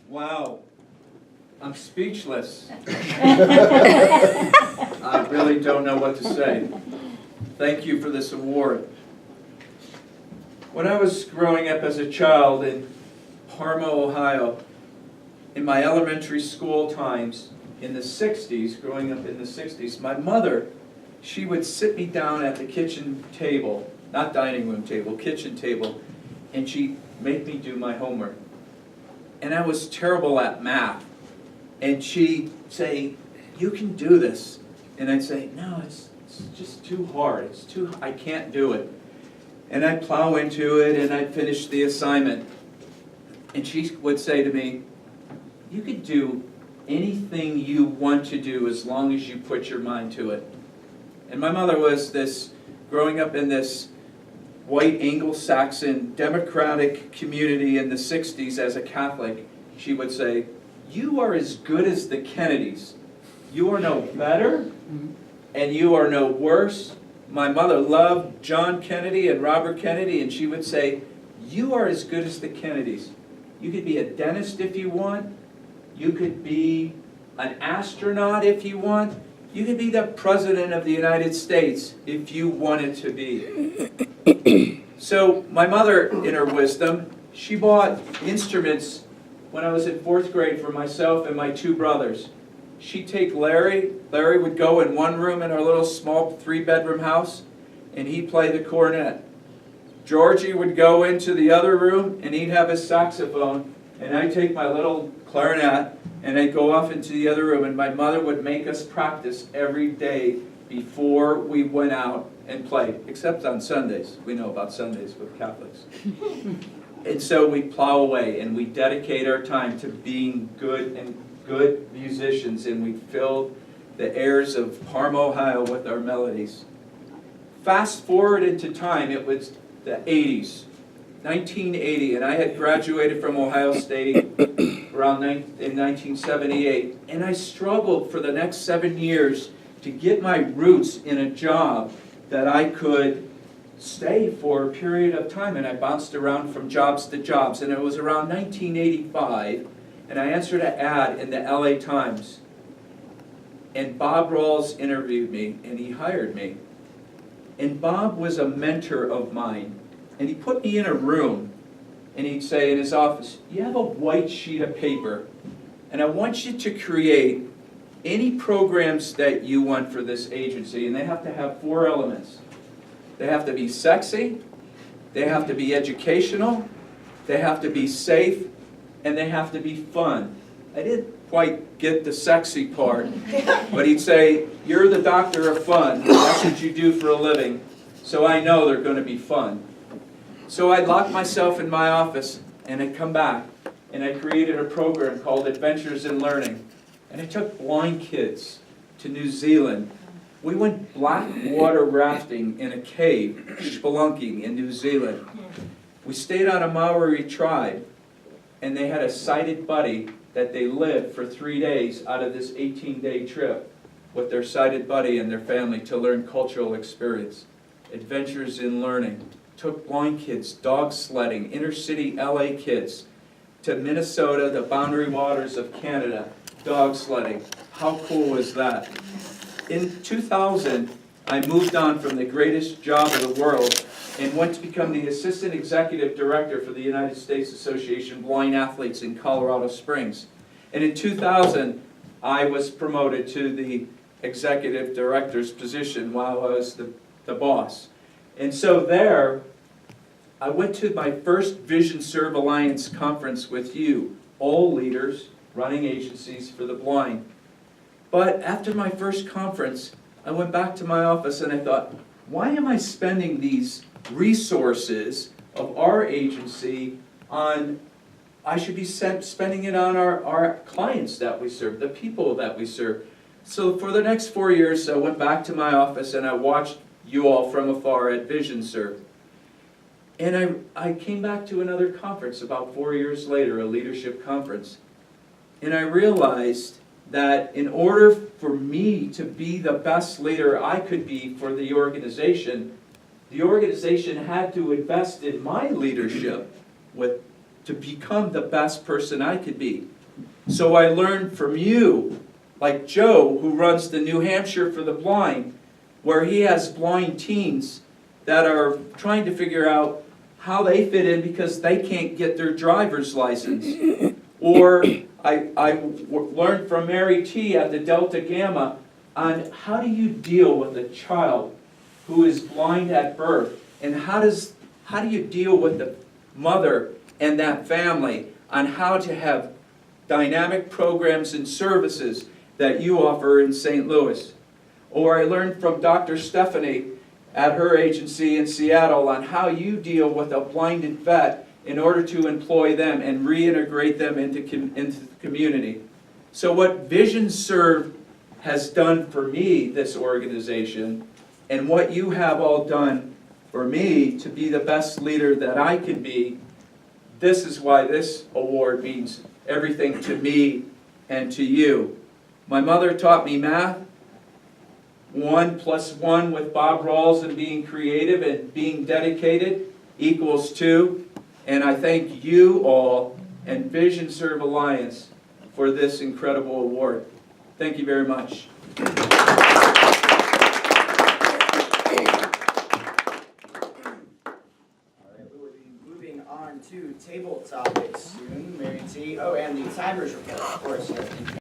Wow, I'm speechless. I really don't know what to say. Thank you for this award. When I was growing up as a child in Parma, Ohio, in my elementary school times, in the 60s, growing up in the 60s, my mother, she would sit me down at the kitchen table, not dining room table, kitchen table, and she'd make me do my homework. And I was terrible at math. And she'd say, "You can do this." And I'd say, "No, it's just too hard. I can't do it." And I'd plow into it and I'd finish the assignment. And she would say to me, "You could do anything you want to do as long as you put your mind to it." And my mother was growing up in this white Anglo-Saxon democratic community in the 60s as a Catholic. She would say, "You are as good as the Kennedys. You are no better and you are no worse." My mother loved John Kennedy and Robert Kennedy, and she would say, "You are as good as the Kennedys. You could be a dentist if you want. You could be an astronaut if you want. You could be the President of the United States if you wanted to be." So my mother, in her wisdom, she bought instruments when I was in 4th grade for myself and my 2 brothers. She'd take Larry would go in one room in our little small 3-bedroom house, and he'd play the cornet. Georgie would go into the other room, and he'd have his saxophone, and I'd take my little clarinet, and I'd go off into the other room, and my mother would make us practice every day before we went out and played, except on Sundays. We know about Sundays with Catholics. And so we plow away, and we dedicate our time to being good musicians, and we fill the airs of Parma, Ohio with our melodies. Fast forward into time, it was the 80s, 1980, and I had graduated from Ohio State around in 1978, and I struggled for the next 7 years to get my roots in a job that I could stay for a period of time, and I bounced around from jobs to jobs, and it was around 1985, and I answered an ad in the LA Times, and Bob Rawls interviewed me, and he hired me. And Bob was a mentor of mine, and he put me in a room, and he'd say in his office, "You have a white sheet of paper, and I want you to create any programs that you want for this agency, and they have to have 4 elements. They have to be sexy, they have to be educational, they have to be safe, and they have to be fun." I didn't quite get the sexy part, but he'd say, "You're the doctor of fun, that's what you do for a living, so I know they're going to be fun." So I'd lock myself in my office, and I'd come back, and I created a program called Adventures in Learning, and I took blind kids to New Zealand. We went black water rafting in a cave, spelunking in New Zealand. We stayed on a Maori tribe, and they had a sighted buddy that they lived for 3 days out of this 18-day trip with their sighted buddy and their family to learn cultural experience. Adventures in Learning. Took blind kids, dog sledding, inner city LA kids, to Minnesota, the boundary waters of Canada, dog sledding. How cool was that? In 2000, I moved on from the greatest job in the world and went to become the Assistant Executive Director for the United States Association of Blind Athletes in Colorado Springs. And in 2000, I was promoted to the Executive Director's position while I was the boss. And so there, I went to my first Vision Serve Alliance conference with you, all leaders running agencies for the blind. But after my first conference, I went back to my office and I thought, why am I spending these resources of our agency on, I should be spending it on our clients that we serve, the people that we serve. So for the next 4 years, I went back to my office and I watched you all from afar at Vision Serve. And I came back to another conference about 4 years later, a leadership conference. And I realized that in order for me to be the best leader I could be for the organization had to invest in my leadership to become the best person I could be. So I learned from you, like Joe, who runs the New Hampshire for the Blind, where he has blind teens that are trying to figure out how they fit in because they can't get their driver's license. Or I learned from Mary T. at the Delta Gamma on how do you deal with a child who is blind at birth, and how do you deal with the mother and that family on how to have dynamic programs and services that you offer in St. Louis. Or I learned from Dr. Stephanie at her agency in Seattle on how you deal with a blinded vet in order to employ them and reintegrate them into the community. So what Vision Serve has done for me, this organization, and what you have all done for me to be the best leader that I can be, this is why this award means everything to me and to you. My mother taught me math. 1 + 1 with Bob Rawls and being creative and being dedicated equals 2. And I thank you all and Vision Serve Alliance for this incredible award. Thank you very much. On to table topics soon, Mary T. Oh, and the timers report, of course.